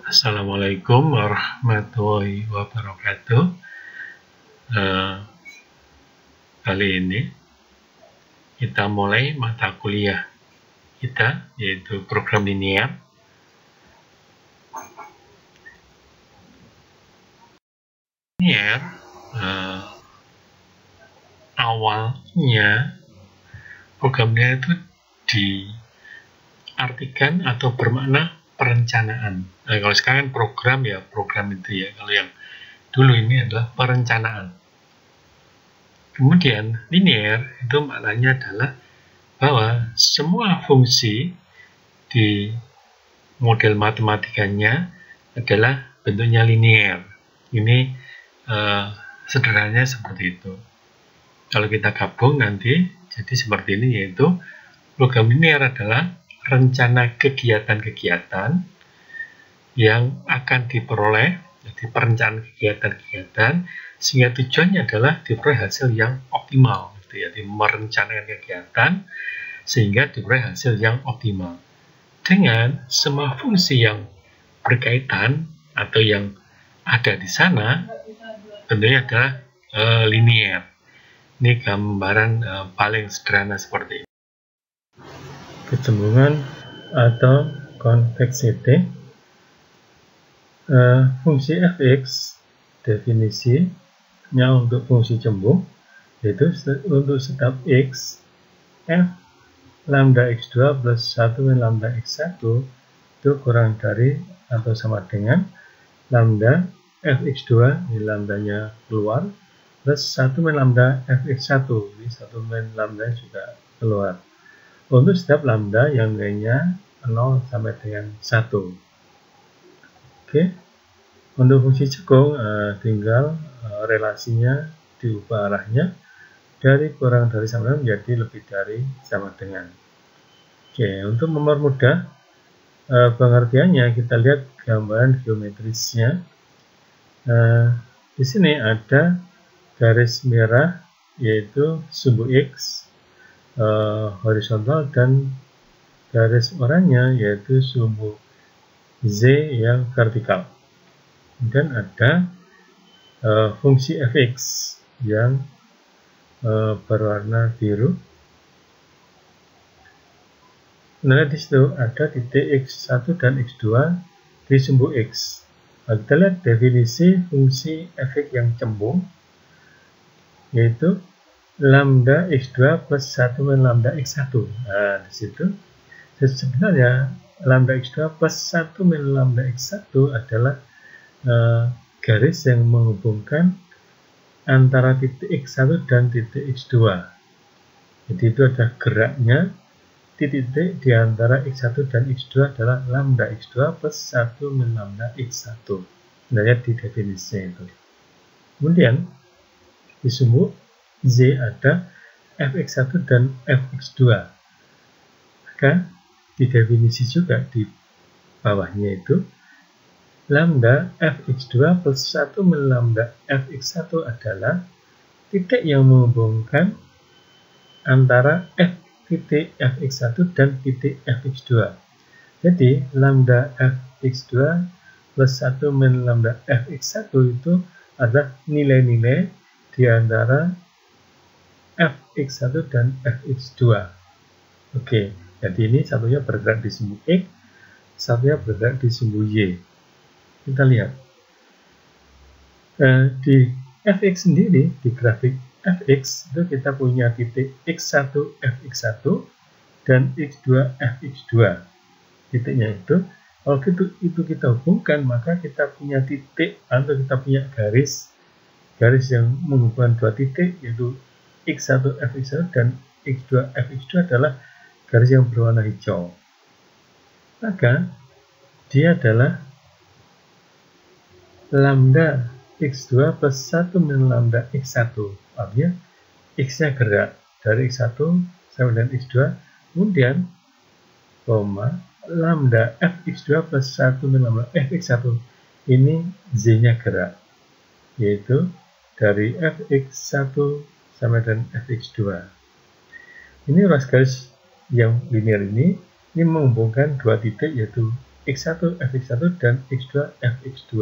Assalamualaikum warahmatullahi wabarakatuh. Kali ini kita mulai mata kuliah kita, yaitu program linear. Linear awalnya program linear itu diartikan atau bermakna perencanaan. Nah, kalau sekarang program ya program itu ya. Kalau yang dulu ini adalah perencanaan. Kemudian linear itu maknanya adalah bahwa semua fungsi di model matematikanya adalah bentuknya linear. Ini sederhananya seperti itu. Kalau kita gabung nanti jadi seperti ini, yaitu program linear adalah rencana kegiatan-kegiatan yang akan diperoleh, jadi perencanaan kegiatan-kegiatan, sehingga tujuannya adalah diperoleh hasil yang optimal. Jadi merencanakan kegiatan sehingga diperoleh hasil yang optimal. Dengan semua fungsi yang berkaitan atau yang ada di sana, tentunya adalah linear. Ini gambaran paling sederhana seperti ini. Kecembungan atau konveksiti. Fungsi fx definisinya untuk fungsi cembung, yaitu untuk setiap x, f lambda x2 plus 1 min lambda x1 itu kurang dari atau sama dengan lambda fx2, ini lambdanya keluar, plus 1 min lambda fx1, ini 1 min lambda juga keluar. Untuk setiap lambda yang nilainya 0 sampai dengan 1. Oke. Untuk fungsi cekung tinggal relasinya diubah arahnya dari kurang dari sama dengan menjadi lebih dari sama dengan. Oke, untuk mempermudah pengertiannya kita lihat gambaran geometrisnya. Di sini ada garis merah yaitu sumbu X horizontal dan garis oranye yaitu sumbu Z yang vertikal. Kemudian ada fungsi fx yang berwarna biru. Nah, di situ ada titik x1 dan x2 di sumbu X. Nah, kita lihat definisi fungsi fx yang cembung yaitu lambda x2 plus 1 min lambda x1. Nah, di situ sebenarnya lambda x2 plus 1 min lambda x1 adalah garis yang menghubungkan antara titik x1 dan titik x2. Jadi itu ada geraknya. Titik di antara x1 dan x2 adalah lambda x2 plus 1 min lambda x1. Sebenarnya di definisinya itu. Kemudian di sumbu Z ada fx1 dan fx2. Maka di definisi juga di bawahnya itu lambda fx2 plus 1 min lambda fx1 adalah titik yang menghubungkan antara titik fx1 dan titik fx2. Jadi lambda fx2 plus 1 min lambda fx1 itu adalah nilai-nilai di antara fx1 dan fx2. Oke, jadi ini satunya bergerak di sumbu X, satunya bergerak di sumbu Y. Kita lihat. Di fx sendiri, di grafik fx, itu kita punya titik x1 fx1 dan x2 fx2. Titiknya itu, kalau itu kita hubungkan, maka kita punya titik atau kita punya garis yang menghubungkan dua titik, yaitu x1 fx1 dan x2 fx2 adalah garis yang berwarna hijau. Maka dia adalah lambda x2 plus 1 min lambda x1. Artinya x-nya gerak dari x1 sampai dengan x2, kemudian lambda fx2 plus 1 min lambda fx1, ini z-nya gerak, yaitu dari fx1 sampai dengan fx2. Ini ruas garis yang linear ini menghubungkan dua titik, yaitu X1 Fx1 dan X2 Fx2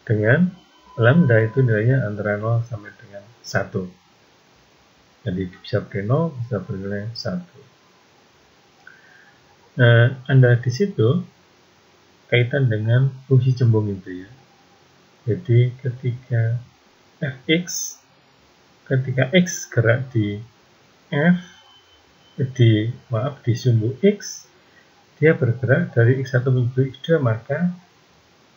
dengan lambda itu nilainya antara 0 sampai dengan 1. Jadi bisa bernilai 0, bisa bernilai 1. Nah, Anda di situ kaitan dengan fungsi cembung itu ya. Jadi ketika Fx, ketika X gerak di di sumbu X, dia bergerak dari X1 menuju X2, maka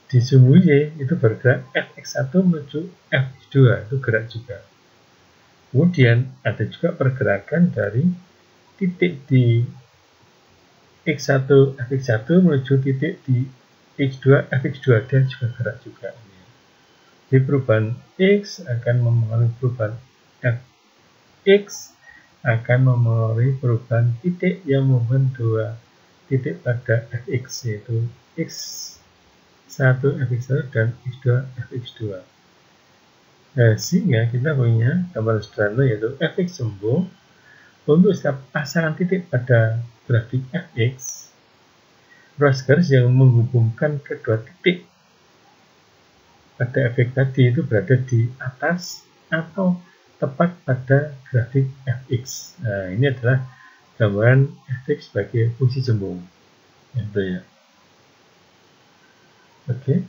di sumbu Y itu bergerak Fx1 menuju Fx2, itu gerak juga. Kemudian ada juga pergerakan dari titik di X1 Fx1 menuju titik di X2 Fx2, dia juga gerak juga. Di perubahan X akan mempengaruhi perubahan Fx, akan mempengaruhi perubahan titik yang menghubungkan dua titik pada Fx, yaitu X1 Fx1 dan X2 Fx2. Nah, sehingga kita punya gambaran sederhana yaitu Fx cembung untuk setiap pasangan titik pada grafik Fx, ruas garis yang menghubungkan kedua titik pada Fx tadi itu berada di atas atau tepat pada grafik Fx. Nah, ini adalah gambaran Fx sebagai fungsi cembung. Itu ya. Oke.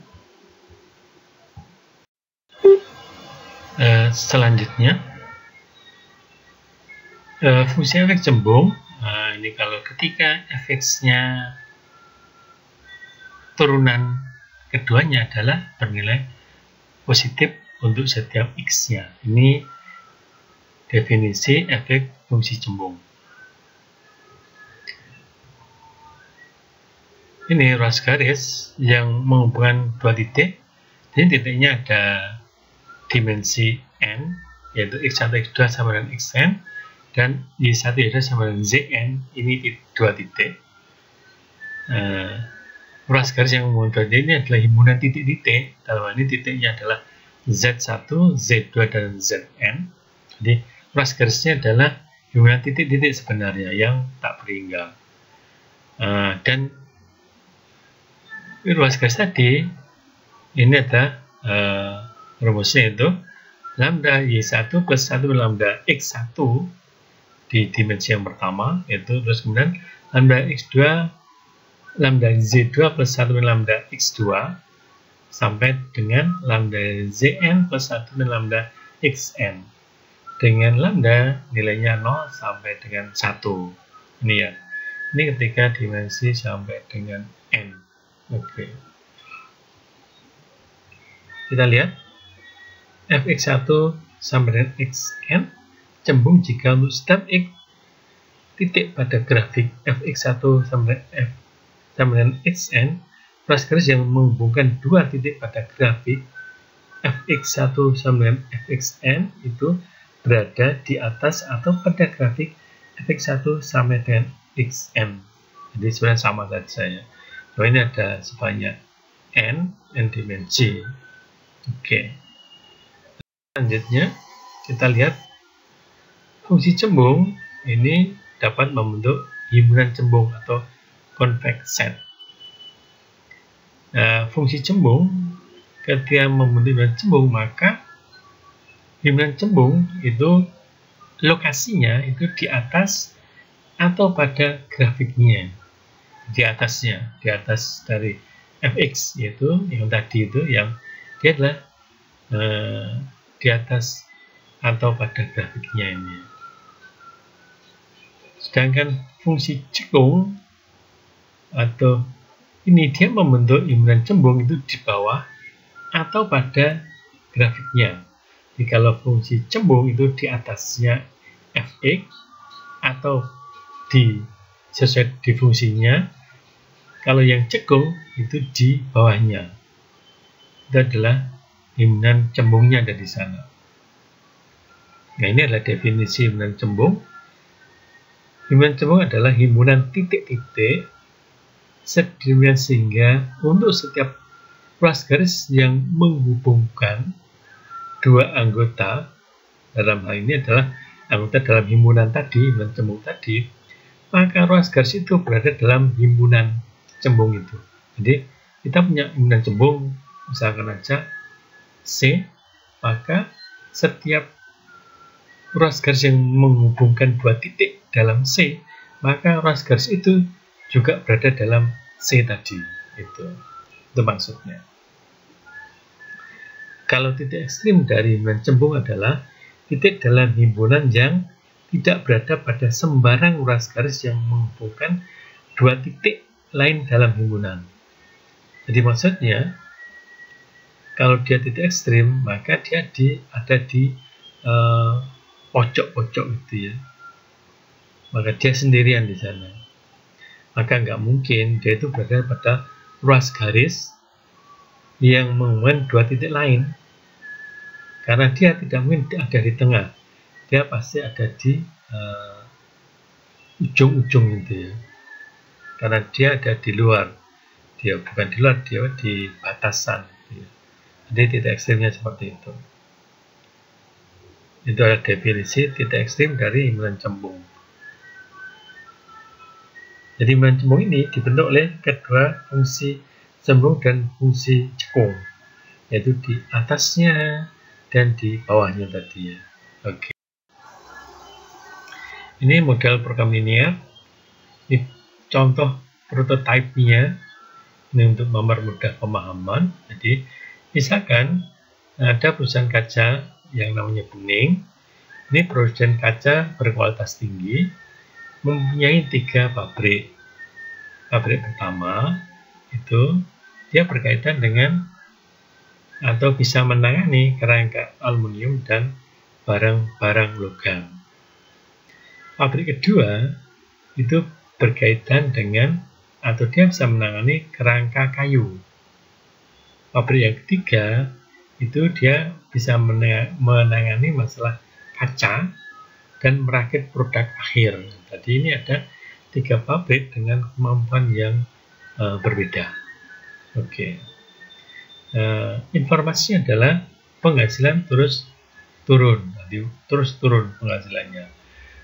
Selanjutnya, fungsi Fx cembung. Ini kalau ketika Fx-nya turunan keduanya adalah bernilai positif untuk setiap X-nya. Ini definisi efek fungsi cembung. Ini ruas garis yang menghubungkan dua titik. Jadi titiknya ada dimensi n, yaitu X1, X2 sama dengan Xn, dan Y1, Y2 sama dengan Zn. Ini dua titik. Ruas garis yang menghubungkan dua titik ini adalah himpunan titik-titik. Dalam ini titiknya adalah Z1, Z2, dan Zn. Jadi ruas garisnya adalah himpunan titik-titik sebenarnya yang tak berhingga. Dan ruas garis tadi ini ada rumusnya, itu lambda Y1 plus 1 lambda X1 di dimensi yang pertama, yaitu terus kemudian lambda X2 lambda Z2 plus 1 lambda X2 sampai dengan lambda Zn plus 1 lambda Xn dengan lambda nilainya 0 sampai dengan 1. Ini ya, ini ketika dimensi sampai dengan n. Oke, kita lihat Fx1 sampai dengan Xn cembung jika untuk setiap X titik pada grafik Fx1 sampai dengan Xn, ruas garis yang menghubungkan dua titik pada grafik Fx1 sampai dengan Fxn itu berada di atas atau pada grafik Fx1 sampai dengan Xn. Jadi sebenarnya sama saja ya. So, ini ada sebanyak n dimensi. Oke. Selanjutnya kita lihat fungsi cembung ini dapat membentuk himpunan cembung atau convex set. Nah, fungsi cembung ketika membentuk himpunan cembung, maka himpunan cembung itu lokasinya itu di atas atau pada grafiknya, di atasnya, di atas dari Fx, yaitu yang tadi itu yang dia adalah di atas atau pada grafiknya ini. Sedangkan fungsi cekung atau ini dia membentuk himpunan cembung itu di bawah atau pada grafiknya. Jadi kalau fungsi cembung itu di atasnya Fx atau sesuai di fungsinya, kalau yang cekung itu di bawahnya. Itu adalah himpunan cembungnya ada di sana. Nah, ini adalah definisi himpunan cembung. Himpunan cembung adalah himpunan titik-titik sedemikian sehingga untuk setiap ruas garis yang menghubungkan dua anggota, dalam hal ini adalah anggota dalam himpunan tadi, himpunan cembung tadi, maka ruas garis itu berada dalam himpunan cembung itu. Jadi kita punya himpunan cembung, misalkan aja C, maka setiap ruas garis yang menghubungkan dua titik dalam C, maka ruas garis itu juga berada dalam C tadi. Itu maksudnya. Kalau titik ekstrim dari himpunan cembung adalah titik dalam himpunan yang tidak berada pada sembarang ruas garis yang menghubungkan dua titik lain dalam himpunan. Jadi maksudnya, kalau dia titik ekstrim, maka dia ada di pojok-pojok gitu ya. Maka dia sendirian di sana. Maka nggak mungkin dia itu berada pada ruas garis yang menghubungkan dua titik lain. Karena dia tidak mungkin ada di tengah. Dia pasti ada di ujung-ujung gitu ya. Karena dia ada di luar. Dia bukan di luar, dia di batasan. Gitu ya. Jadi titik ekstrimnya seperti itu. Itu adalah definisi titik ekstrim dari himpunan cembung. Jadi himpunan cembung ini dibentuk oleh kedua fungsi cembung dan fungsi cekung, yaitu di atasnya dan di bawahnya tadi ya. Oke. Ini model program linear. Ini contoh prototipenya. Ini untuk mempermudah pemahaman. Jadi misalkan ada perusahaan kaca yang namanya Bening. Ini perusahaan kaca berkualitas tinggi, mempunyai 3 pabrik. Pabrik pertama itu dia berkaitan dengan atau bisa menangani kerangka aluminium dan barang-barang logam. Pabrik kedua itu berkaitan dengan atau dia bisa menangani kerangka kayu. Pabrik yang ketiga itu dia bisa menangani masalah kaca dan merakit produk akhir. Tadi ini ada 3 pabrik dengan kemampuan yang berbeda. Oke. Informasinya adalah penghasilan terus turun penghasilannya.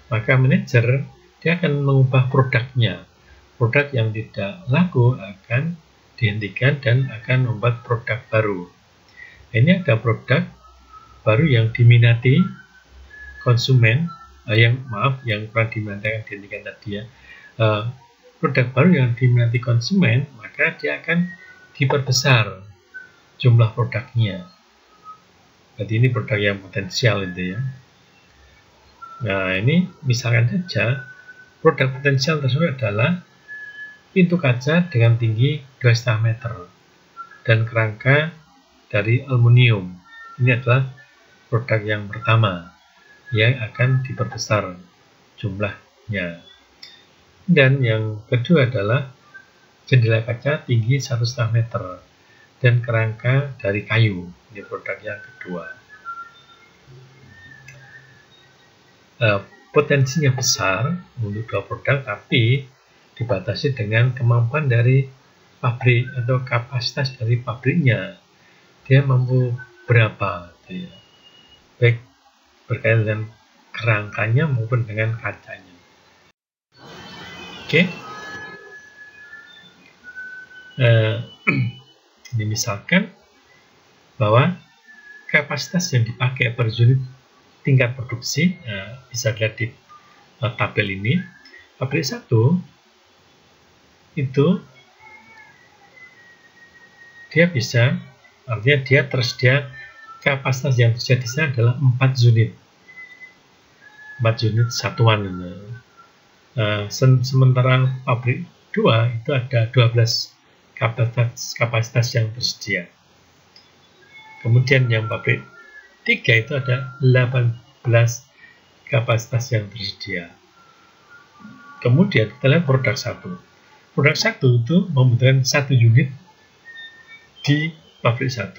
Maka manajer dia akan mengubah produknya. Produk yang tidak laku akan dihentikan dan akan membuat produk baru. Ini ada produk baru yang diminati konsumen, yang kurang diminati yang dihentikan tadi ya. Produk baru yang diminati konsumen, maka dia akan diperbesar jumlah produknya. Jadi ini produk yang potensial itu ya. Nah ini misalkan saja produk potensial tersebut adalah pintu kaca dengan tinggi 2,5 meter dan kerangka dari aluminium. Ini adalah produk yang pertama yang akan diperbesar jumlahnya. Dan yang kedua adalah jendela kaca tinggi 1,5 meter dan kerangka dari kayu. Ini produk yang kedua. Potensinya besar untuk 2 produk, tapi dibatasi dengan kemampuan dari pabrik atau kapasitas dari pabriknya. Dia mampu berapa, gitu ya. Baik berkaitan dengan kerangkanya maupun dengan kacanya. Oke. Ini misalkan bahwa kapasitas yang dipakai per unit tingkat produksi, bisa dilihat di tabel ini. Pabrik 1 itu dia bisa, artinya dia tersedia kapasitas yang tersedia di sana adalah 4 unit. 4 unit satuan. Sementara pabrik 2 itu ada 12 kapasitas yang tersedia. Kemudian yang pabrik 3 itu ada 18 kapasitas yang tersedia. Kemudian kita lihat produk 1. Produk 1 itu membutuhkan 1 unit di pabrik 1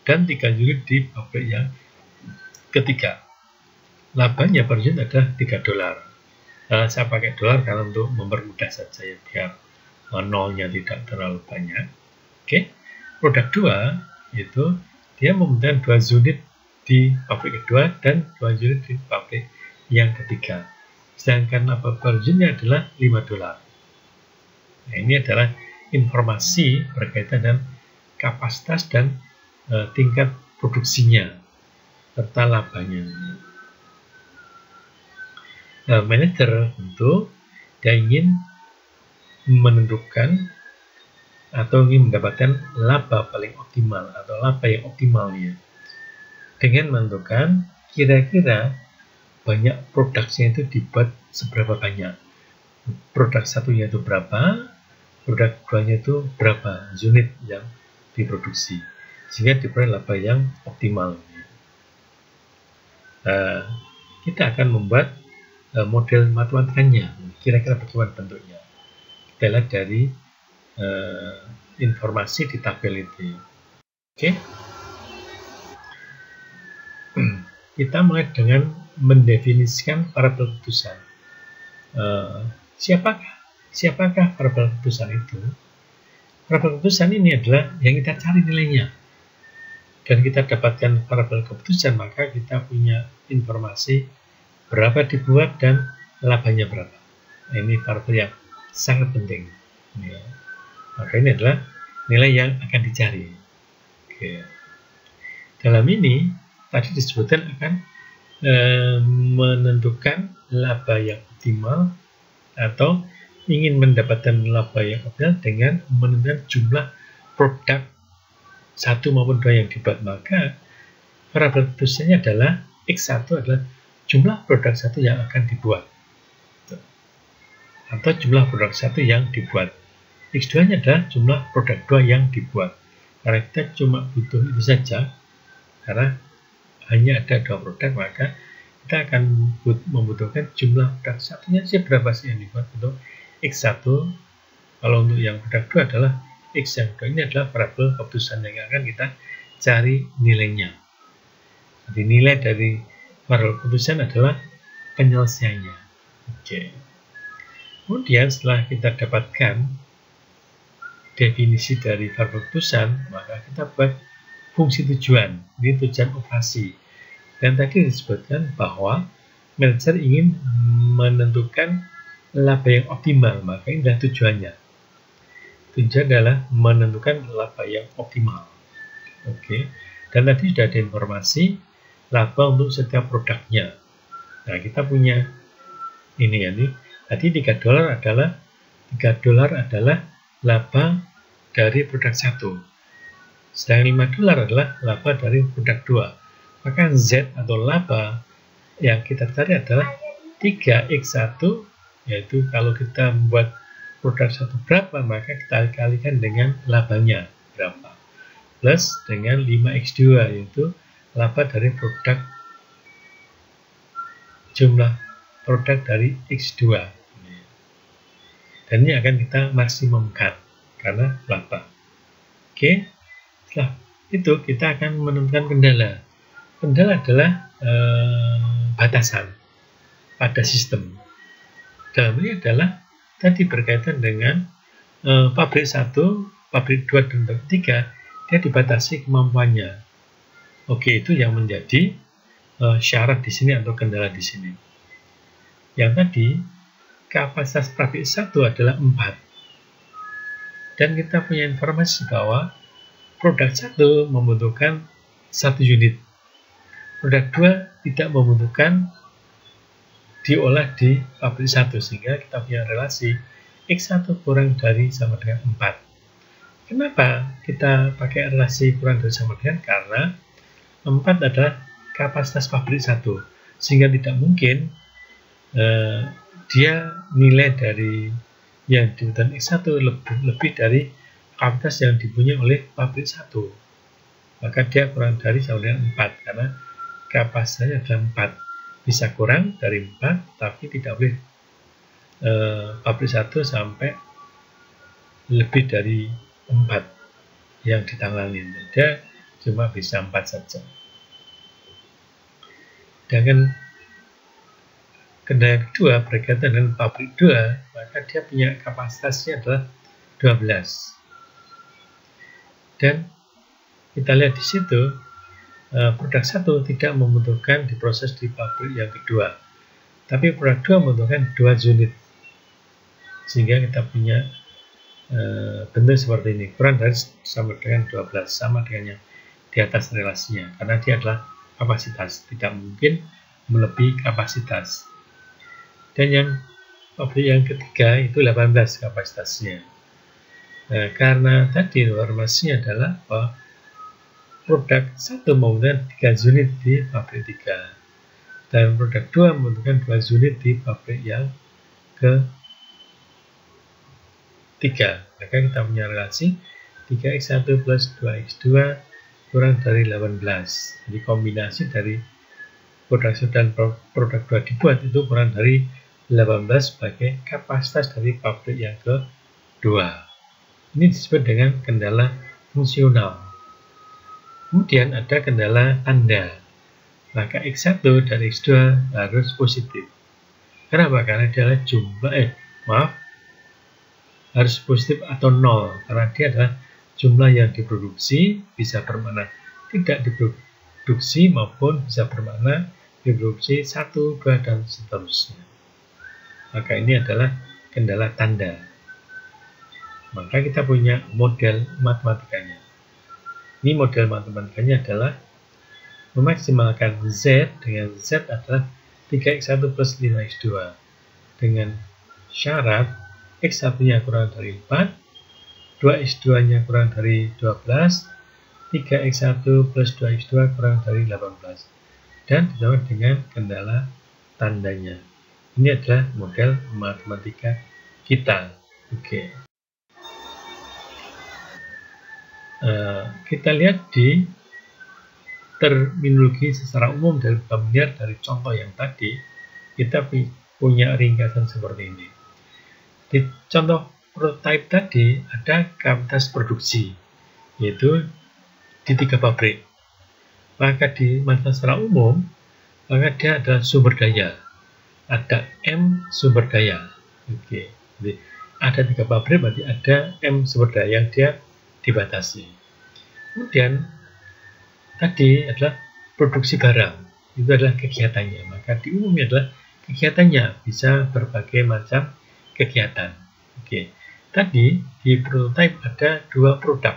dan 3 unit di pabrik yang ketiga. Labanya per unit adalah $3. Saya pakai dolar karena untuk mempermudah saja ya, biar nolnya tidak terlalu banyak. Oke. Produk 2 itu dia membutuhkan 2 unit di pabrik kedua dan 2 unit di pabrik yang ketiga. sedangkan laba per unitnya adalah $5. Nah, ini adalah informasi berkaitan dengan kapasitas dan tingkat produksinya serta labanya. Manajer tentu dia ingin menentukan atau ingin mendapatkan laba paling optimal atau laba yang optimal ya, dengan menentukan kira-kira banyak produksinya itu dibuat seberapa banyak, produk satunya itu berapa, produk duanya itu berapa unit yang diproduksi, sehingga diperoleh laba yang optimal. Kita akan membuat model matematikanya, kira-kira bagaimana bentuknya. Kita lihat dari informasi di tabel itu. Oke. Kita mulai dengan mendefinisikan variabel keputusan. Siapakah variabel keputusan itu? Variabel keputusan ini adalah yang kita cari nilainya. Dan kita dapatkan variabel keputusan, maka kita punya informasi berapa dibuat dan labanya berapa. Nah, ini variabel yang sangat penting. Ya. Maka ini adalah nilai yang akan dicari. Oke. Dalam ini tadi disebutkan akan menentukan laba yang optimal atau ingin mendapatkan laba yang optimal dengan menentukan jumlah produk satu maupun dua yang dibuat. Maka variabel keputusannya adalah X1 adalah jumlah produk satu yang akan dibuat atau jumlah produk satu yang dibuat. X2 nya adalah jumlah produk 2 yang dibuat. Karena kita cuma butuh itu saja, karena hanya ada 2 produk, maka kita akan membutuhkan jumlah produk satunya berapa sih yang dibuat untuk X1. Kalau untuk yang produk 2 adalah X yang 2. Ini adalah variabel keputusan yang akan kita cari nilainya. Jadi nilai dari variabel keputusan adalah penyelesaiannya. Oke. Kemudian setelah kita dapatkan definisi dari variabel keputusan, maka kita buat fungsi tujuan. Ini tujuan operasi. Dan tadi disebutkan bahwa manajer ingin menentukan laba yang optimal, maka ini adalah tujuannya. Tujuan adalah menentukan laba yang optimal. Oke. Dan tadi sudah ada informasi laba untuk setiap produknya. Nah, kita punya ini ya nih. Tadi $3 adalah laba dari produk 1. Sedangkan $5 adalah laba dari produk 2. Maka Z atau laba yang kita cari adalah 3x1, yaitu kalau kita membuat produk 1 berapa, maka kita kalikan dengan labanya berapa. Plus dengan 5x2, yaitu laba dari produk jumlah produk dari X2. Dan ini akan kita maksimumkan karena laba. Oke, setelah itu kita akan menentukan kendala. Kendala adalah batasan pada sistem. Dalam ini adalah tadi berkaitan dengan pabrik 1, pabrik 2, dan pabrik 3, dia dibatasi kemampuannya. Oke, itu yang menjadi syarat di sini atau kendala di sini. Yang tadi, kapasitas pabrik 1 adalah 4. Dan kita punya informasi bahwa produk 1 membutuhkan 1 unit. Produk 2 tidak membutuhkan diolah di pabrik 1, sehingga kita punya relasi X1 kurang dari sama dengan 4. Kenapa kita pakai relasi kurang dari sama dengan? Karena 4 adalah kapasitas pabrik 1, sehingga tidak mungkin dia nilai dari yang dibutuhkan X1 lebih dari kapasitas yang dipunyai oleh pabrik 1. Maka dia kurang dari sama dengan 4, karena kapasitasnya adalah 4. Bisa kurang dari 4, tapi tidak boleh pabrik 1 sampai lebih dari 4 yang ditangani. Dia cuma bisa 4 saja. Dengan kendala kedua berkaitan dengan pabrik 2, maka dia punya kapasitasnya adalah 12. Dan kita lihat di situ produk 1 tidak membutuhkan diproses di pabrik yang kedua. Tapi produk 2 membutuhkan 2 unit. Sehingga kita punya bentuk seperti ini. Kurang dari sama dengan 12, sama dengan yang di atas relasinya. Karena dia adalah kapasitas. Tidak mungkin melebihi kapasitas. Dan yang objek yang ketiga itu 18 kapasitasnya. Nah, karena tadi informasinya adalah bahwa produk 1 membutuhkan 3 unit di pabrik 3. Dan produk 2 membutuhkan 2 unit di pabrik yang ke-3. Maka kita punya relasi 3x1 plus 2x2 kurang dari 18. Jadi kombinasi dari produk 1 dan produk 2 dibuat itu kurang dari 18 sebagai kapasitas dari pabrik yang ke-2. Ini disebut dengan kendala fungsional. Kemudian ada kendala tanda. Maka X1 dan X2 harus positif. Kenapa? Karena dia adalah harus positif atau 0. Karena dia adalah jumlah yang diproduksi, bisa bermakna tidak diproduksi maupun bisa bermakna diproduksi 1, 2, dan seterusnya. Maka ini adalah kendala tanda. Maka kita punya model matematikanya. Ini model matematikanya adalah memaksimalkan Z dengan Z adalah 3x1 plus 5x2 dengan syarat x1-nya kurang dari 4, 2x2-nya kurang dari 12, 3x1 plus 2x2 kurang dari 18 dan ditambah dengan kendala tandanya. Ini adalah model matematika kita. Oke. Kita lihat di terminologi secara umum dari familiar dari contoh yang tadi, kita punya ringkasan seperti ini. Di contoh prototipe tadi ada kapasitas produksi, yaitu di 3 pabrik. Maka di masalah secara umum, maka dia adalah sumber daya. Ada M sumber daya. Oke. Jadi ada 3 pabrik, berarti ada M sumber daya yang dia dibatasi. Kemudian tadi adalah produksi barang, itu adalah kegiatannya. Maka di umumnya adalah kegiatannya bisa berbagai macam kegiatan. Oke. Tadi di prototipe ada 2 produk.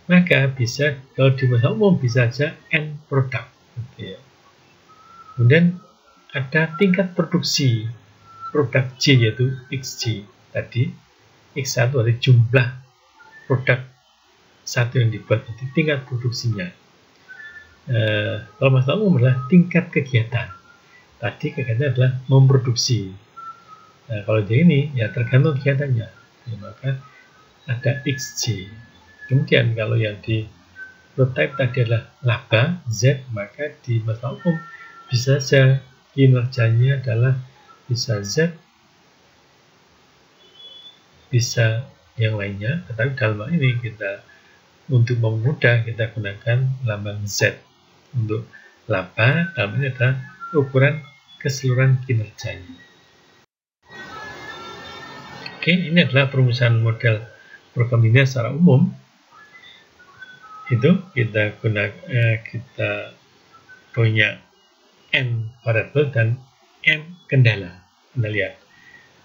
Maka bisa, kalau di masalah umum bisa saja N produk. Oke. Kemudian ada tingkat produksi produk J yaitu XJ. Tadi X1 adalah jumlah produk satu yang dibuat, jadi tingkat produksinya. Kalau masalah umum adalah tingkat kegiatan. Tadi kegiatan adalah memproduksi. Nah, kalau dia ini ya tergantung kegiatannya. Ya, maka ada XJ. Kemudian kalau yang di prototype tadi adalah laba Z, maka di masalah umum bisa saja kinerjanya adalah bisa Z, bisa yang lainnya. Tetapi dalam hal ini kita untuk mempermudah kita gunakan lambang Z. Untuk laba dalam ini adalah ukuran keseluruhan kinerjanya. Oke, ini adalah perumusan model program linear secara umum. Itu kita punya N variabel dan M kendala. Anda lihat,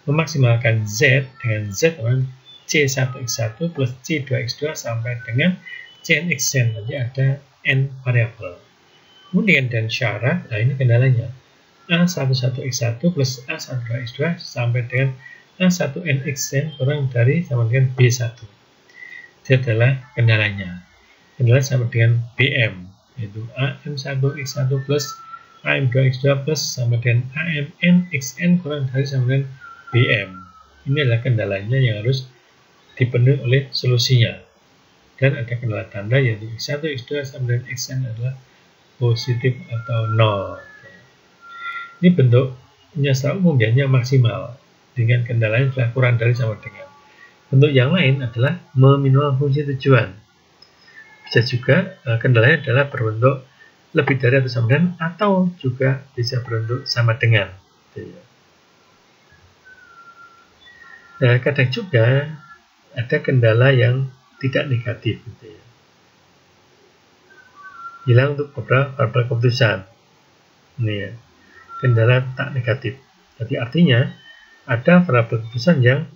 memaksimalkan Z dengan Z C1x1 plus C2x2 sampai dengan Cnxn, jadi ada N variabel. Kemudian dan syarat, nah ini kendalanya, A11x1 plus A12x2 sampai dengan A1nxn kurang dari sama dengan B1. Itu adalah kendalanya. Kendala sama dengan BM, yaitu AM1x1 plus AM2x2 plus sama dengan AMnxn kurang dari sama dengan BM. Ini adalah kendalanya yang harus dipenuhi oleh solusinya. Dan ada kendala tanda yaitu X1, X2 sama dengan Xn adalah positif atau 0. Ini bentuknya secara umum biasanya maksimal, dengan kendalanya telah kurang dari sama dengan. Bentuk yang lain adalah meminimal fungsi tujuan. Bisa juga kendalanya adalah berbentuk lebih dari atau sama dengan, atau juga bisa berbentuk sama dengan. Nah, kadang juga ada kendala yang tidak negatif. Hilang untuk beberapa variabel keputusan. Ini ya. kendala tak negatif. Jadi artinya ada variabel keputusan yang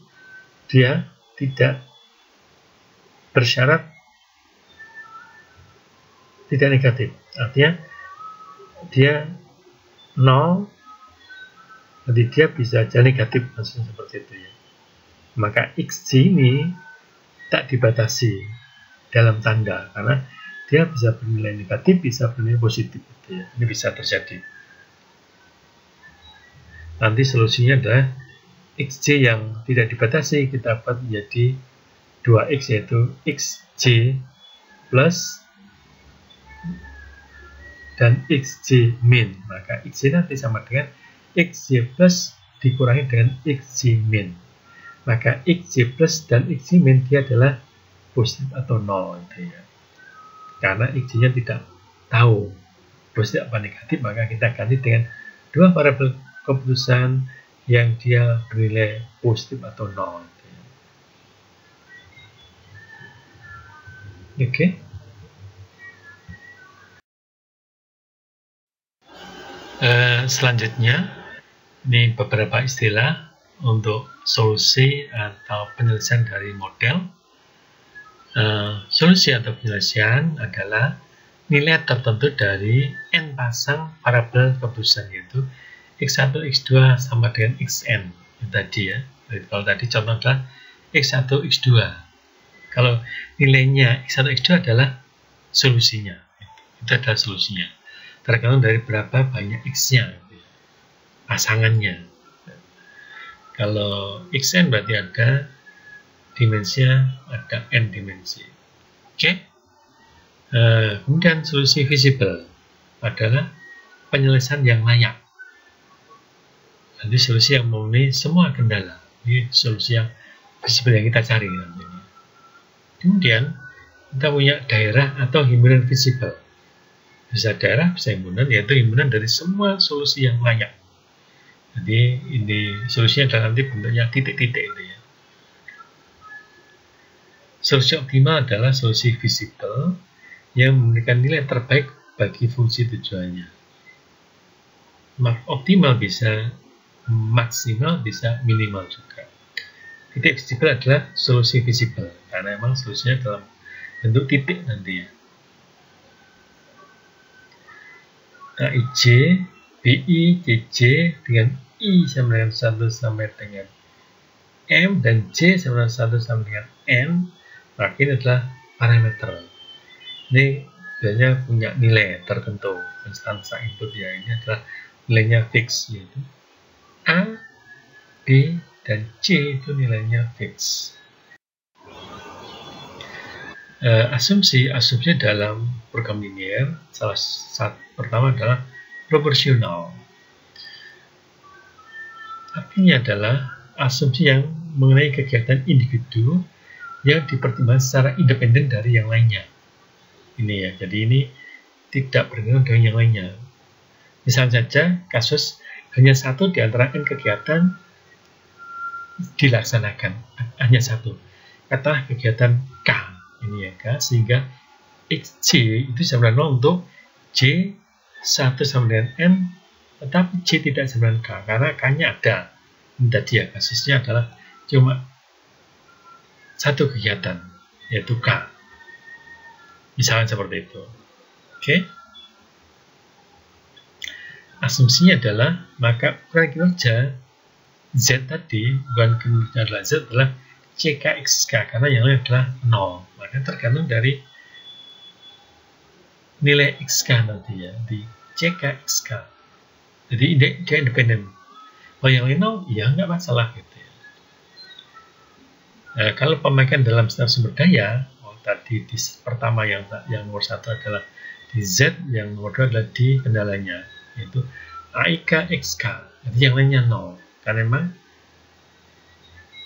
dia tidak bersyarat tidak negatif. Artinya dia 0, jadi dia bisa aja negatif, maksudnya seperti itu ya. Maka XJ ini tak dibatasi dalam tanda, karena dia bisa bernilai negatif, bisa bernilai positif gitu ya. Ini bisa terjadi. Nanti solusinya adalah XJ yang tidak dibatasi kita buat menjadi 2X, yaitu XJ plus dan XJ min. Maka XJ nanti sama dengan XJ plus dikurangi dengan XJ min. Maka XJ plus dan XJ min dia adalah positif atau 0 gitu ya. Karena XJ-nya tidak tahu positif apa negatif, maka kita ganti dengan dua variabel keputusan yang dia bernilai positif atau 0 gitu ya. Oke. Selanjutnya ini beberapa istilah untuk solusi atau penyelesaian dari model. Solusi atau penyelesaian adalah nilai tertentu dari n pasang variabel keputusan, yaitu x1, x2 sama dengan xn yang tadi ya. Jadi, kalau tadi contoh adalah x1, x2. Kalau nilainya x1, x2 adalah solusinya. Itu adalah solusinya. Tergantung dari berapa banyak x-nya, pasangannya. Kalau xn berarti ada dimensinya, ada n dimensi. Oke. Kemudian solusi visible adalah penyelesaian yang layak. Nanti solusi yang memenuhi semua kendala. Ini solusi yang visible yang kita cari nantinya. Kemudian kita punya daerah atau himpunan visible. Bisa daerah, bisa himpunan, yaitu himpunan dari semua solusi yang layak. Jadi ini solusinya adalah nanti bentuknya titik-titik itu ya. Solusi optimal adalah solusi visible yang memberikan nilai terbaik bagi fungsi tujuannya. Optimal bisa maksimal, bisa minimal juga. Titik visible adalah solusi visible karena memang solusinya dalam bentuk titik nanti ya. IJ, BI, JJ dengan I sama dengan 1 sampai dengan M dan J sama dengan 1 sampai dengan N, maka ini adalah parameter. Ini biasanya punya nilai tertentu, konstansa input ya, ini adalah nilainya fix, yaitu A, B, dan C itu nilainya fix. Asumsi dalam program linear salah satu pertama adalah proporsional. Artinya adalah asumsi yang mengenai kegiatan individu yang dipertimbangkan secara independen dari yang lainnya. Ini ya, jadi ini tidak bergantung dengan yang lainnya. Misalnya saja kasus hanya satu di antara n kegiatan dilaksanakan, hanya satu. Katakanlah kegiatan K, ini ya K, sehingga XJ itu sama dengan 0 untuk J 1 sama dengan N, tetapi J tidak sama dengan K, karena K-nya ada. Ini tadi ya, kasusnya adalah cuma satu kegiatan, yaitu K. Misalnya seperti itu. Oke. Asumsinya adalah, maka ukuran kinerja Z tadi, bukan kinerja adalah Z, adalah CKXK, karena yang lain adalah 0. Maka tergantung dari nilai XK nanti ya, di CKXK. Jadi dia independen. Kalau yang lain 0, ya nggak masalah gitu ya. Kalau pemakaian dalam standar sumber daya, tadi di pertama yang nomor 1 adalah di Z, yang nomor 2 adalah di kendalanya, yaitu AIK-XK. Jadi yang lainnya 0, karena memang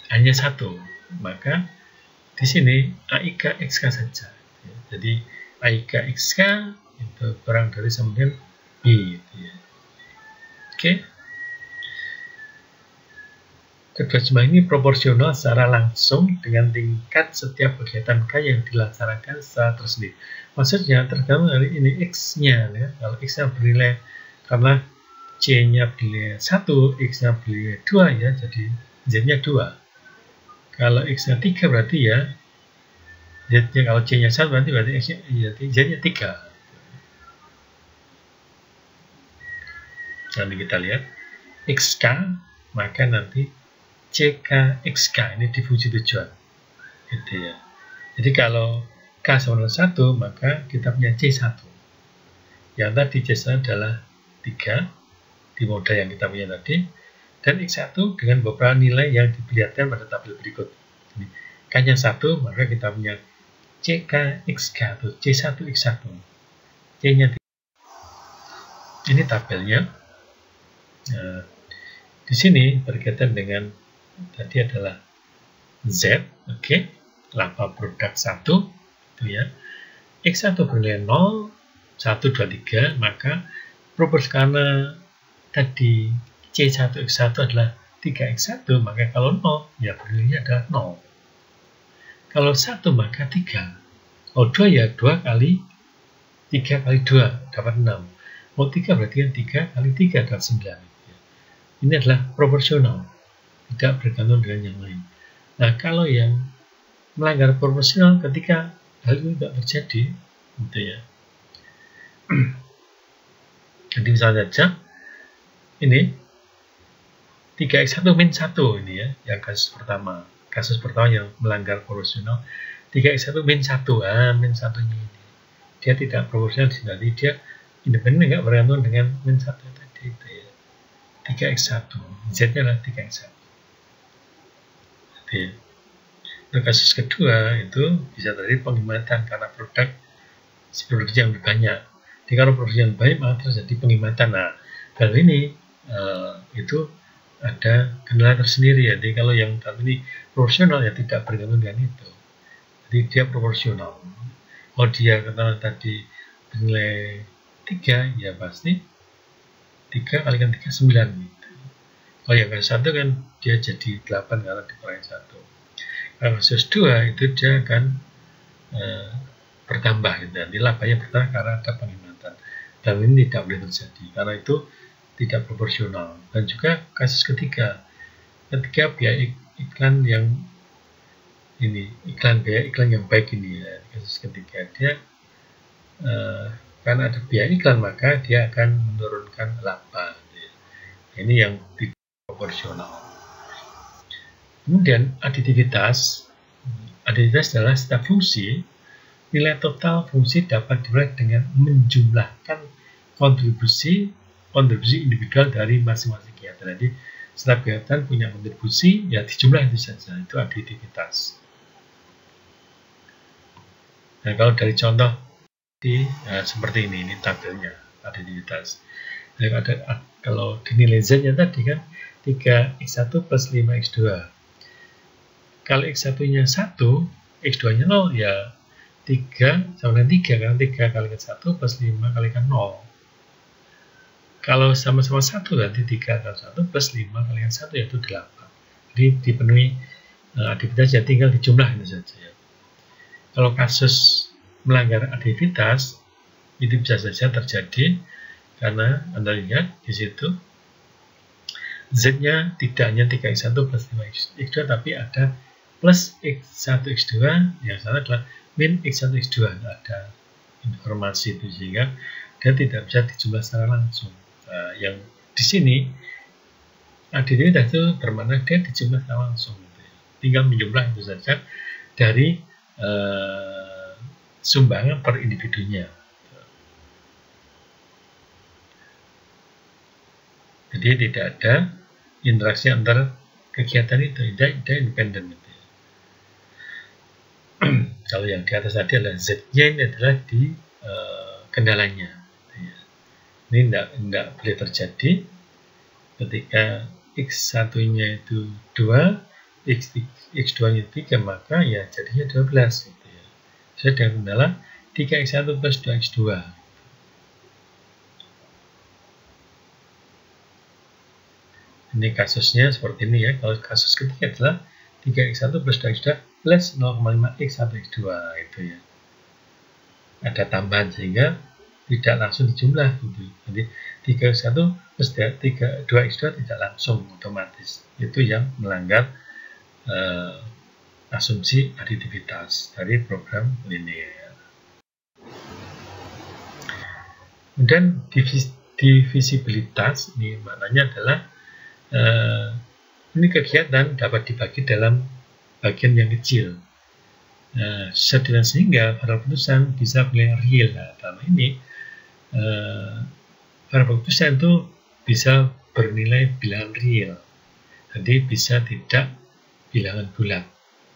hanya satu. Maka di sini AIK-XK saja. Jadi AIK-XK itu kurang dari sama dengan B. Gitu ya. Oke. Kedua jumlah ini proporsional secara langsung dengan tingkat setiap kegiatan K yang dilaksanakan secara tersendiri. Maksudnya tergantung dari ini X-nya ya. Kalau X-nya bernilai karena C-nya bernilai 1, X-nya bernilai 2 ya, jadi Z-nya 2. Kalau X-nya 3 berarti ya, Z-nya kalau C-nya 1 berarti Z-nya 3. Nanti kita lihat XK, maka nanti CK, XK ini di fungsi tujuan. Gitu ya. Jadi kalau K sama dengan 1, maka kita punya C1. Yang tadi C1 adalah 3, di modal yang kita punya tadi. Dan X1 dengan beberapa nilai yang diperlihatkan pada tabel berikut. K-nya 1, maka kita punya CK, XK atau C1, X1. C-nya 3. Ini tabelnya. Nah, di sini berkaitan dengan tadi adalah Z, oke, laba produk 1, itu ya. X1 bernilai 0, 1, 2, 3, maka proporsi karena tadi C1, X1 adalah 3X1, maka kalau 0, ya bernilainya adalah 0. Kalau 1, maka 3. Kalau 2, ya 2 kali 3 kali 2, dapat 6. Kalau 3 berarti kan 3 kali 3 dapat 9. Ini adalah proporsional, tidak bergantung dengan yang lain. Nah, kalau yang melanggar proporsional ketika hal ini tidak terjadi, gitu ya. Jadi misalnya saja, ini 3X1 min 1 ini ya, yang kasus pertama. Kasus pertama yang melanggar proporsional, 3X1 min 1, min 1-nya ini. Dia tidak proporsional di sini, dia independen, nggak bergantung dengan min 1 tadi, itu ya. 3X1, Z-nya adalah 3X1. Jadi, untuk kasus kedua itu bisa terjadi penghematan karena produksi yang lebih banyak. Jadi kalau produksi yang baik maka terjadi penghematan. Nah, kalau ini itu ada kendala tersendiri ya. Jadi kalau yang ini proporsional ya tidak bergantung dengan itu. Jadi dia proporsional. Kalau dia katakan tadi bernilai 3 ya pasti 3 kali 3, 9 gitu. Kalau yang kasus 1 kan dia jadi 8 karena dikurangi 1. Kalau kasus 2 itu dia akan bertambah gitu. Nanti labanya bertambah karena ada penghematan. Dan ini tidak boleh terjadi karena itu tidak proporsional. Dan juga kasus ketiga, ketika biaya iklan yang ini, biaya iklan yang baik ini ya, kasus ketiga dia karena ada biaya iklan maka dia akan menurunkan laba. Ini yang tidak proporsional. Kemudian aditivitas adalah setiap fungsi. Nilai total fungsi dapat diraih dengan menjumlahkan kontribusi individual dari masing-masing kegiatan. Jadi setiap kegiatan punya kontribusi, ya dijumlah itu saja. Itu aditivitas. Nah kalau dari contoh seperti ini tabelnya aditivitas. Nah, kalau dinilai Z-nya tadi kan 3X1 plus 5X2. Kalau X1-nya 1, X2-nya 0, ya 3 sama dengan 3, karena 3 kali 1 plus 5 kali 0. Kalau sama-sama 1, nanti 3 kali 1 plus 5 kali 1, yaitu 8. Jadi dipenuhi aditivitas, ya tinggal dijumlah itu saja. Ya. Kalau kasus melanggar aditivitas, itu bisa saja terjadi karena Anda lihat di situ Z-nya tidak hanya 3X1 plus 5X2, tapi ada plus X1, X2, yang salah adalah min X1, X2. Ada informasi itu sehingga dia tidak bisa dijumlah secara langsung. Nah, yang di sini aditivitas itu bermakna dia dijumlah secara langsung. Tinggal menjumlah itu saja dari sumbangan per individunya. Jadi tidak ada interaksi antar kegiatan itu, tidak independen. Kalau yang di atas tadi adalah Z-nya, ini adalah di kendalanya. Ini tidak boleh terjadi ketika X1-nya itu 2, X2-nya 3, maka ya jadinya 12. Gitu ya. Saya dengan kendala 3X1 plus 2X2. Ini kasusnya seperti ini ya. Kalau kasus ketiga adalah 3X1 plus 2X2 plus 0,5X1X2 itu ya. Ada tambahan sehingga tidak langsung dijumlah gitu. Jadi 3x1 plus 2x2 tidak langsung otomatis. Itu yang melanggar asumsi aditivitas dari program linear. Kemudian divisibilitas ini maknanya adalah ini kegiatan dapat dibagi dalam bagian yang kecil. Sehingga variabel keputusan bisa bernilai real. Nah, dalam ini variabel keputusan itu bisa bernilai bilangan real. Jadi bisa tidak bilangan bulat.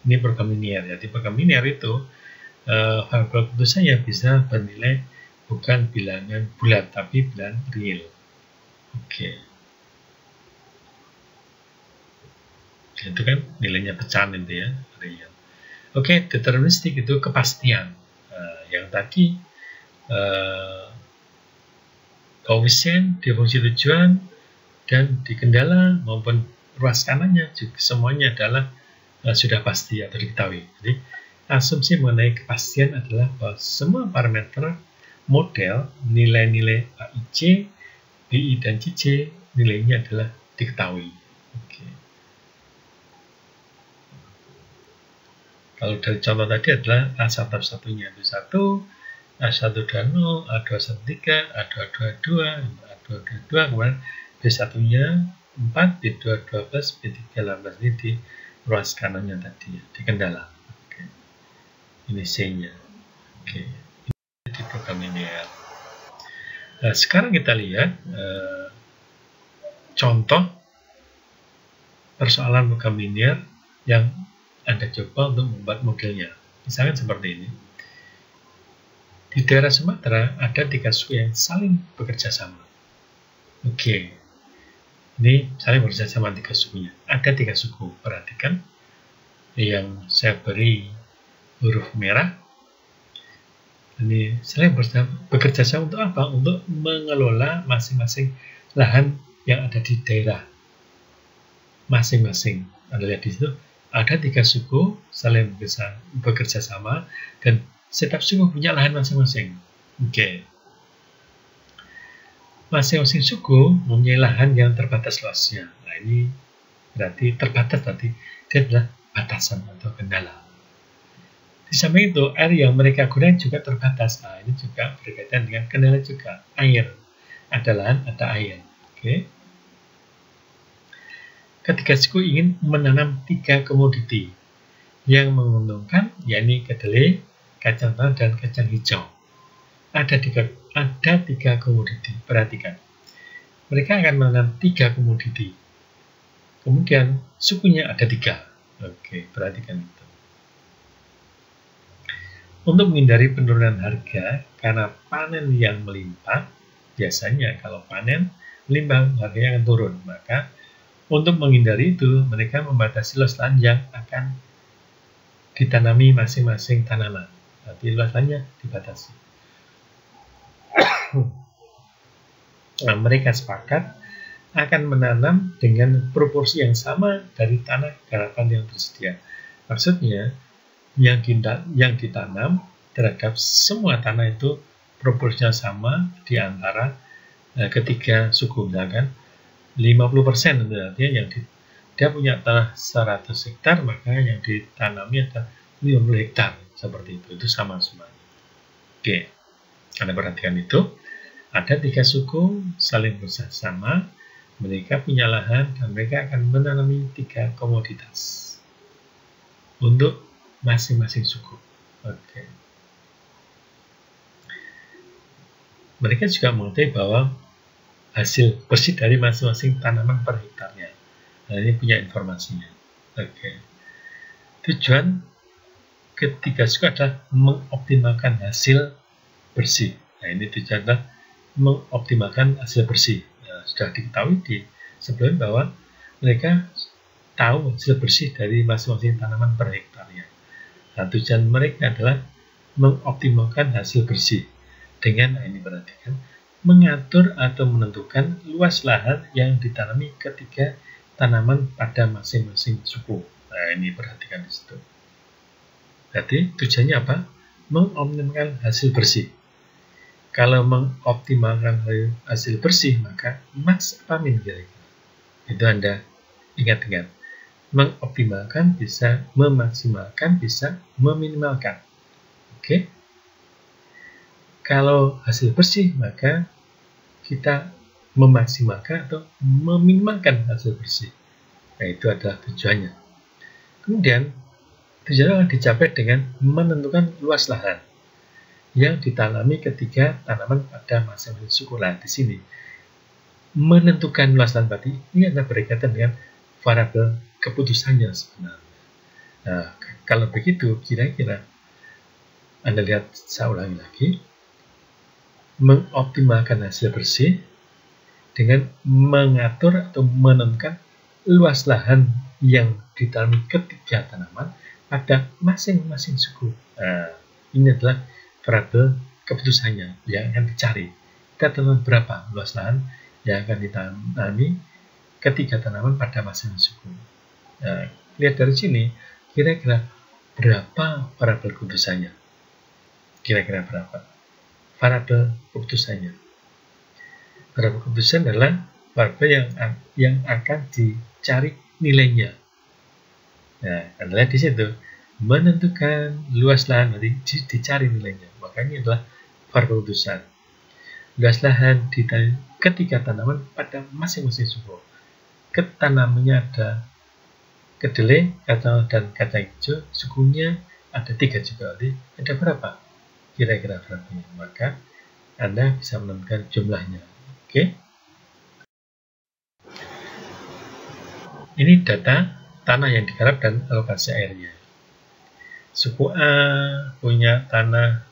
Ini program linear. Jadi program linear itu variabel keputusannya bisa bernilai bukan bilangan bulat tapi bilangan real. Oke. Itu kan nilainya pecahan itu ya, real. Oke, deterministik itu kepastian. Yang tadi koefisien di fungsi tujuan dan di kendala maupun ruas kanannya juga semuanya adalah sudah pasti atau diketahui. Jadi asumsi mengenai kepastian adalah bahwa semua parameter model nilai-nilai AIC, BI dan CC nilainya adalah diketahui. Oke. Kalau dari contoh tadi adalah A1-1-nya itu 1, A120, A213, A222, A222, kemudian B1-nya 4, B212, B318 ini di ruas kanannya tadi, di kendala. Oke. Ini C-nya. Oke. Ini di program linear. Nah, sekarang kita lihat contoh persoalan program linear yang Anda coba untuk membuat modelnya. Misalnya seperti ini. Di daerah Sumatera ada 3 suku yang saling bekerja sama. Oke. Ini saling bekerja sama 3 sukunya. Ada 3 suku. Perhatikan. Yang saya beri huruf merah. Ini saling bekerja sama untuk apa? Untuk mengelola masing-masing lahan yang ada di daerah masing-masing. Anda lihat di situ. Ada 3 suku saling bekerja sama dan setiap suku punya lahan masing-masing. Oke. Masing-masing suku mempunyai lahan yang terbatas luasnya. Nah, ini berarti terbatas berarti dia adalah batasan atau kendala. Di samping itu, air yang mereka gunakan juga terbatas. Nah, ini juga berkaitan dengan kendala juga. Air. Ada lahan, ada air. Oke. Ketiga suku ingin menanam 3 komoditi yang menguntungkan, yakni kedelai, kacang tanah, dan kacang hijau. Ada 3 komoditi. Perhatikan. Mereka akan menanam 3 komoditi. Kemudian sukunya ada 3. Oke, perhatikan itu. Untuk menghindari penurunan harga karena panen yang melimpah, biasanya kalau panen melimpah harganya akan turun. Maka untuk menghindari itu, mereka membatasi luas lahan yang akan ditanami masing-masing tanaman. Berarti luas lahannya dibatasi. Nah, mereka sepakat akan menanam dengan proporsi yang sama dari tanah garapan yang tersedia. Maksudnya, yang ditanam terhadap semua tanah itu proporsinya sama di antara ketiga suku, misalkan 50%, itu artinya yang dia punya tanah 100 hektar, maka yang ditanamnya ada 50 hektar, seperti itu sama semuanya. Oke, Anda perhatikan itu, ada 3 suku saling bersama, mereka punya lahan dan mereka akan menanami 3 komoditas untuk masing-masing suku. Oke. Mereka juga mengetahui bahwa hasil bersih dari masing-masing tanaman per hektarnya. Nah, ini punya informasinya. Oke. Tujuan ketiga suku adalah mengoptimalkan hasil bersih. Nah, ini tujuan adalah mengoptimalkan hasil bersih. Nah, sudah diketahui di sebelum bahwa mereka tahu hasil bersih dari masing-masing tanaman per hektarnya. Nah, tujuan mereka adalah mengoptimalkan hasil bersih dengan, nah ini perhatikan, mengatur atau menentukan luas lahan yang ditanami ketiga tanaman pada masing-masing suku. Nah, ini perhatikan di situ. Jadi tujuannya apa? Mengoptimalkan hasil bersih. Kalau mengoptimalkan hasil bersih, maka max apa min kira-kira? Itu Anda ingat-ingat. Mengoptimalkan bisa memaksimalkan, bisa meminimalkan. Oke? Kalau hasil bersih, maka kita memaksimalkan atau meminimalkan hasil bersih. Nah, itu adalah tujuannya. Kemudian, tujuannya akan dicapai dengan menentukan luas lahan yang ditanami ketika tanaman pada masing-masing suku. Nah, di sini menentukan luas lahan berarti ini adalah berkaitan dengan variabel keputusannya sebenarnya. Nah, kalau begitu kira-kira Anda lihat, saya ulangi lagi, mengoptimalkan hasil bersih dengan mengatur atau menentukan luas lahan yang ditanami ketiga tanaman pada masing-masing suku. Nah, ini adalah variabel keputusannya yang akan dicari. Kita tentukan berapa luas lahan yang akan ditanami ketiga tanaman pada masing-masing suku. Nah, lihat dari sini, kira-kira berapa variabel keputusannya? Kira-kira berapa variabel keputusannya? Variabel keputusan adalah variabel yang akan dicari nilainya. Nah, adalah di situ menentukan luas lahan berarti dicari nilainya. Makanya adalah variabel keputusan. Luas lahan ketiga tanaman pada masing-masing suku. Ketanamannya ada kedelai, kacang dan kacang hijau, sukunya ada 3 juga. Jadi ada berapa? Kira-kira berapa? Maka Anda bisa menentukan jumlahnya. Oke. Ini data tanah yang digarap dan alokasi airnya. Suku A punya tanah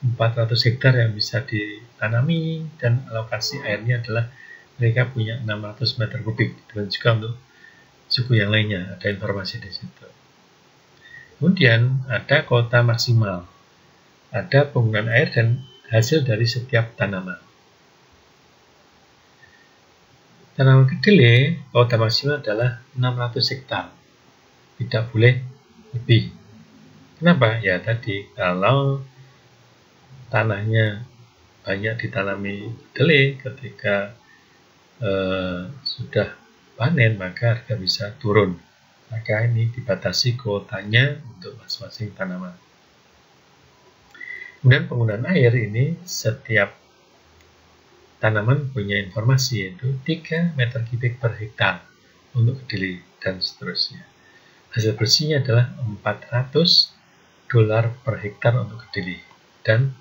400 hektar yang bisa ditanami dan alokasi airnya adalah mereka punya 600 meter kubik. Dan juga untuk suku yang lainnya ada informasi di situ. Kemudian ada kuota maksimal, ada penggunaan air dan hasil dari setiap tanaman. Tanaman kedelai kuota maksimal adalah 600 hektar, tidak boleh lebih. Kenapa? Ya tadi kalau tanahnya banyak ditanami kedelai ketika sudah panen maka harga bisa turun. Maka ini dibatasi kuotanya untuk masing-masing tanaman. Kemudian penggunaan air ini setiap tanaman punya informasi yaitu 3 meter kubik per hektar untuk kedelai dan seterusnya. Hasil bersihnya adalah $400 per hektar untuk kedelai dan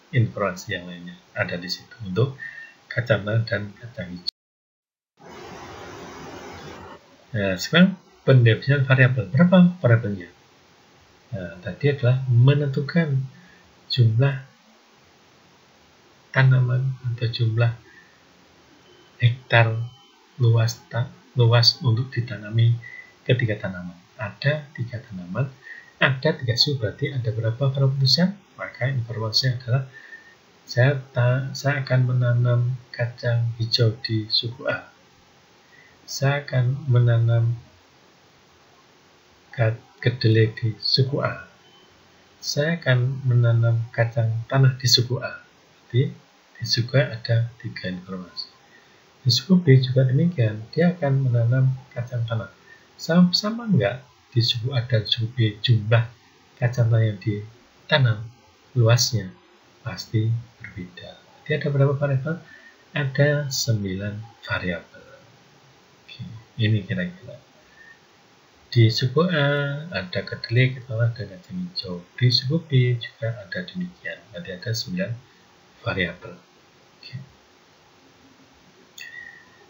informasi yang lainnya ada di situ untuk kacang tanah dan kacang hijau. Nah, sekarang pendefinisian variabel. Berapa variabelnya? Nah, tadi adalah menentukan jumlah tanaman atau jumlah hektar luas untuk ditanami ketiga tanaman. Ada 3 tanaman, ada 3 suku, berarti ada berapa variabel? Maka informasinya adalah saya akan menanam kacang hijau di suku A. Saya akan menanam kedelai di suku A. Saya akan menanam kacang tanah di suku A. Jadi di suku A ada 3 informasi. Di suku B juga demikian, dia akan menanam kacang tanah. Sama enggak di suku A dan suku B jumlah kacang tanah yang ditanam luasnya? Pasti berbeda. Jadi ada berapa variabel? Ada 9 variabel. Oke, ini kira-kira. Di suku A ada kedelai, kacang dan kacang hijau. Di suku B juga ada demikian. Nanti ada 9 variabel. Oke.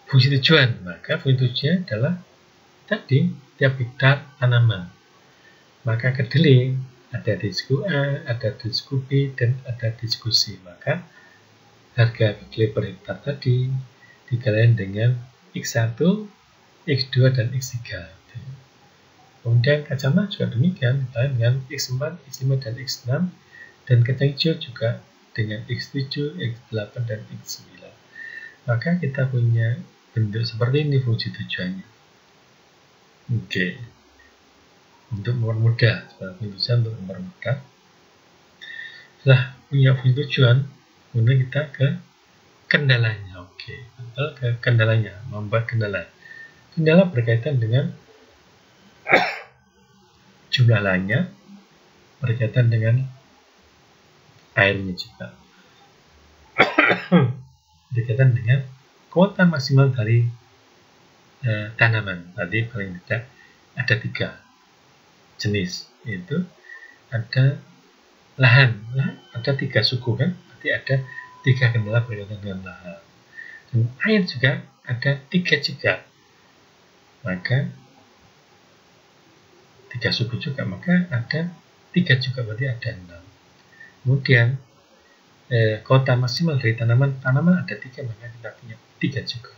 Fungsi tujuan, maka fungsi tujuan adalah tadi tiap hektar tanaman. Maka kedelai ada di suku A, ada di suku B, dan ada di suku C. Maka harga kedelai per hektar tadi dikalikan dengan X1, X2, dan X3. Kemudian kacang tanah juga demikian, dikalikan dengan X4, X5, dan X6. Dan kacang hijau juga dengan X7, X8, dan X9. Maka kita punya bentuk seperti ini fungsi tujuannya. Oke. Untuk mempermudah, sebagai tujuan untuk mempermudah. Setelah punya fungsi tujuan, Kemudian kita ke kendalanya. Oke, ke kendalanya, membuat kendala. Kendala berkaitan dengan jumlah lahannya, berkaitan dengan airnya juga. Berkaitan dengan kuota maksimal dari tanaman. Tadi paling tidak ada 3 jenis, yaitu ada lahan, ada 3 suku kan, berarti ada 3 kendala berkaitan dengan lahan. Dan air juga ada 3 juga, maka 3 suku juga, maka ada 3 juga, berarti ada 6. Kemudian kuota maksimal dari tanaman ada 3, maka kita punya 3 juga.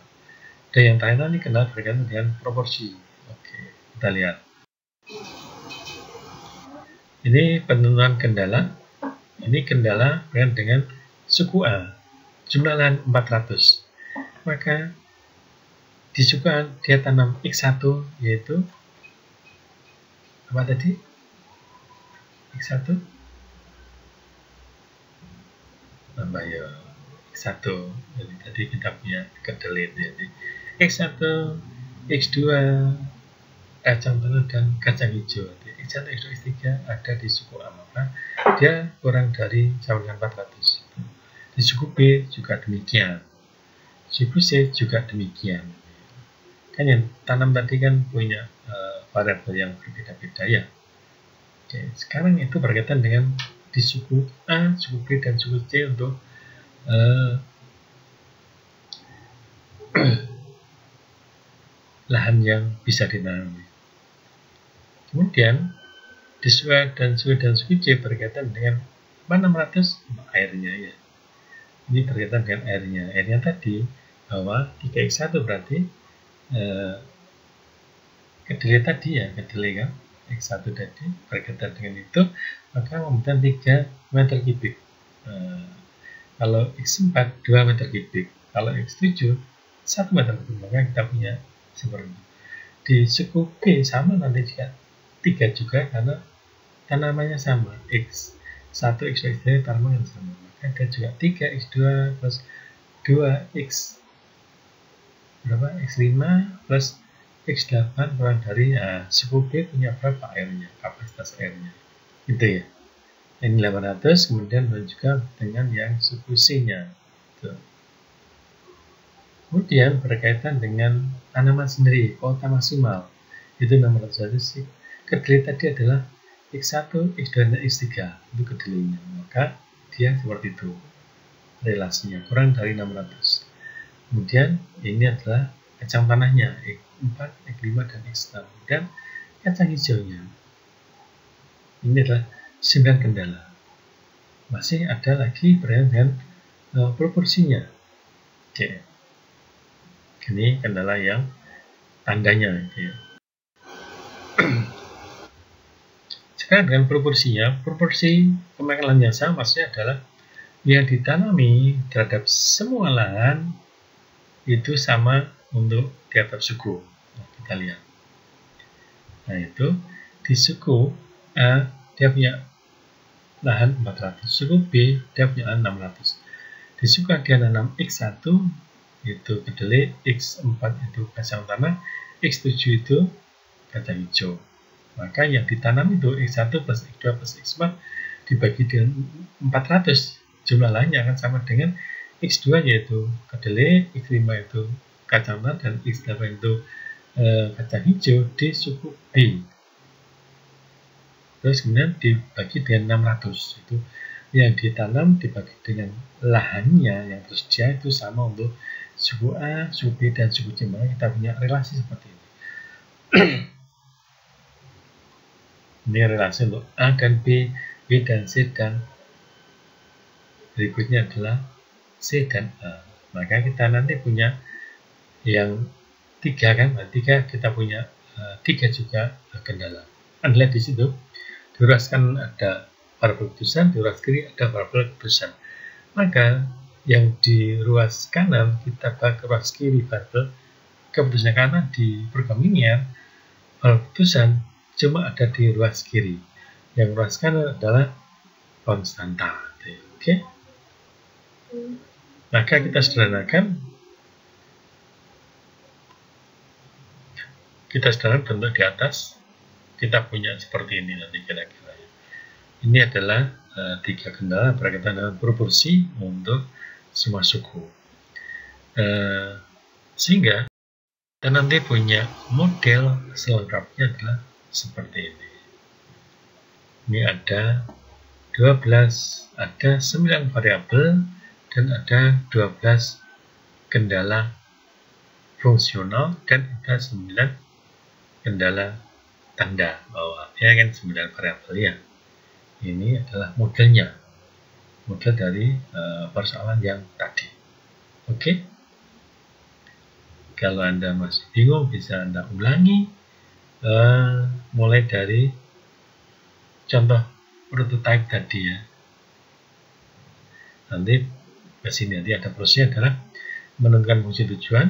Dan yang terakhir ini kendala berkaitan dengan proporsi. Oke, kita lihat. Ini penentuan kendala. Ini kendala berkaitan dengan suku A, jumlah lahan 400. Maka di suku A dia tanam X1, yaitu apa tadi? X1 tambah ya X1. Jadi tadi kita punya kedelai, jadi X1, X2, kacang tanah dan kacang hijau. Jadi X1, X2, X3 ada di suku A, maka dia kurang dari sama dengan 400. Di suku B juga demikian. Suku C juga demikian. Kan yang tanam tadi kan punya variabel yang berbeda-beda ya. Oke, sekarang itu berkaitan dengan di suku A, suku B, dan suku C untuk lahan yang bisa ditanami. Kemudian di suku A dan suku C berkaitan dengan 600 airnya ya. Ini berkaitan dengan airnya. Airnya tadi bahwa 3x1 berarti kedelai tadi ya, kedelai kan X1 tadi berkaitan dengan itu, maka membutuhkan 3 meter kubik. Kalau X4 2 meter kubik, kalau X7 1 meter kubik, maka kita punya seperti itu. Di suku B sama nanti juga 3 juga karena tanamannya sama, X1, X2, X3 tanaman yang sama, maka ada juga 3 X2 plus 2 X berapa? X5 plus X8 kurang dari suku B punya berapa airnya, kapasitas airnya, gitu ya. Ini 800, kemudian juga dengan yang suku C-nya. Kemudian berkaitan dengan tanaman sendiri, kuota maksimal itu 600. Jadi kedelai tadi adalah X1, X2, dan X3 itu kedelainya, maka dia seperti itu relasinya, kurang dari 600. Kemudian ini adalah kacang tanahnya X4, X5, dan X6, dan kacang hijaunya. Ini adalah 9 kendala. Masih ada lagi berkaitan dengan proporsinya. Oke. Ini kendala yang tandanya. Oke. Sekarang dengan proporsinya, proporsi pemakanan yang sama maksudnya adalah yang ditanami terhadap semua lahan itu sama untuk tiap suku. Nah, kita lihat. Nah, itu di suku A dia punya lahan 400, suku B dia punya lahan 600. Di suku A dia nanam X1 itu kedelai, X4 itu kacang tanah, X7 itu kacang hijau. Maka yang ditanam itu X1 plus X2 plus X4 dibagi dengan 400, jumlah lainnya akan sama dengan X2 yaitu kedelai, X5 itu kacang tanah, dan X8 itu kacang hijau di suku B. Terus kemudian dibagi dengan 600, itu yang ditanam dibagi dengan lahannya yang tersedia itu sama untuk suku A, suku B, dan suku C. Maka kita punya relasi seperti ini. Ini relasi untuk A dan B, B dan C, dan berikutnya adalah C dan A. Maka kita nanti punya yang 3 kan, 3 kita punya 3 juga kendala. Anda lihat di situ, di ruas kanan ada parabol keputusan, di ruas kiri ada parabol keputusan. Maka yang di ruas kanan kita bawa ke ruas kiri parabol keputusan, karena di program linear parabol keputusan cuma ada di ruas kiri. Yang ruas kanan adalah konstanta. Oke. Maka kita sederhanakan, bentuk di atas, kita punya seperti ini nanti kira-kira. Ini adalah 3 kendala berkaitan dengan proporsi untuk semua suku. Sehingga kita nanti punya model selengkapnya adalah seperti ini. Ini ada 12, ada 9 variabel, dan ada 12 kendala fungsional, dan ada 9 kendala tanda. Artinya kan 9 variabel ya. Ini adalah modelnya, model dari persoalan yang tadi. Oke. Kalau Anda masih bingung, bisa Anda ulangi mulai dari contoh prototype tadi ya. Nanti ke sini nanti ada prosesnya adalah menentukan fungsi tujuan.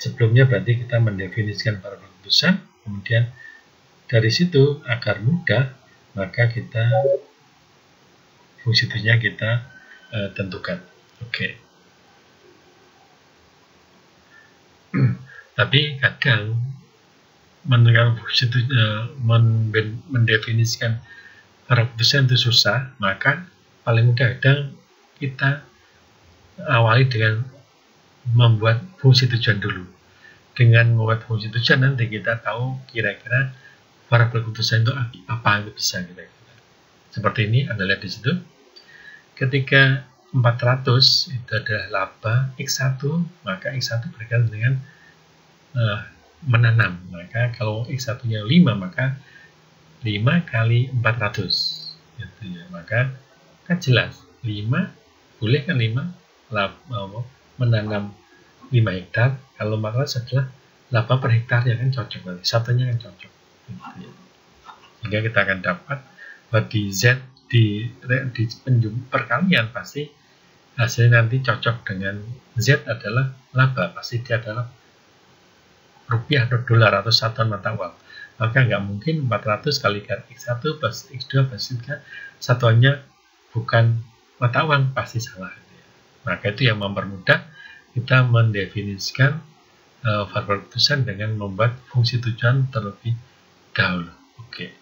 Sebelumnya berarti kita mendefinisikan variabel keputusan, kemudian dari situ agar mudah maka kita fungsi tujuannya kita tentukan. Oke. Tapi kadang menentukan fungsi mendefinisikan variabel keputusan itu susah, maka paling mudah kadang kita awali dengan membuat fungsi tujuan dulu. Dengan membuat fungsi tujuan nanti kita tahu kira-kira variabel keputusan itu apa yang bisa kira-kira. Seperti ini Anda lihat di situ. Ketika 400 itu adalah laba X1, maka X1 berkaitan dengan menanam. Maka kalau X1-nya 5, maka 5 kali 400. Gitu ya. Maka kan jelas 5 boleh kan 5 menanam 5 hektar. Kalau 400 adalah laba per hektar ya kan cocok nanti. Satunya kan cocok. Gitu ya. Sehingga kita akan dapat di Z di perkalian pasti hasilnya nanti cocok dengan Z adalah laba, pasti dia adalah rupiah atau dolar atau satuan mata uang. Maka nggak mungkin 400 kali X1 plus X2 plus X3 satuannya bukan mata uang, pasti salah. Maka itu yang mempermudah kita mendefinisikan variabel keputusan dengan membuat fungsi tujuan terlebih dahulu. Oke.